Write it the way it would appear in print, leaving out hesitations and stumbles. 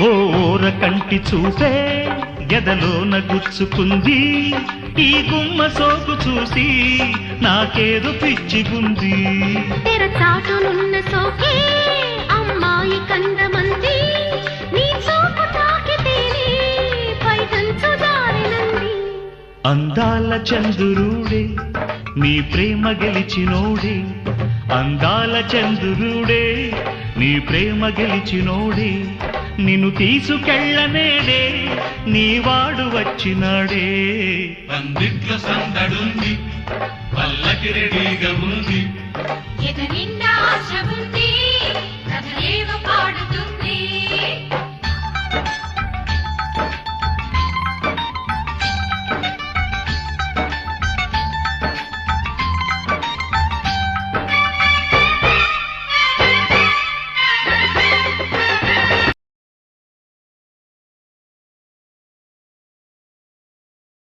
ఓ ఓర కంటి చూపే గదలోన గుచ్చుకుంది, ఈ గుమ్మ సోకు చూసి నాకేదో పిచ్చిగుంది. తెర చాటునున్న సోకే అమ్మాయి కందమంది, నీ చూపు తాకితేనే పైకంచు జారినంది. అందాల చంద్రుడే నీ ప్రేమ గెలిచినోడే, అందాల చంద్రుడే నీ ప్రేమ గెలిచినోడే, నిన్ను తీసుకెళ్ళనేడే నీ వాడు వచ్చినాడే. పందిట్లో సందడుంది, పల్లకి రెడీగా ఉంది, ఎద నిండా ఆశ ఉంది, కథలేవ పాడుతుంది.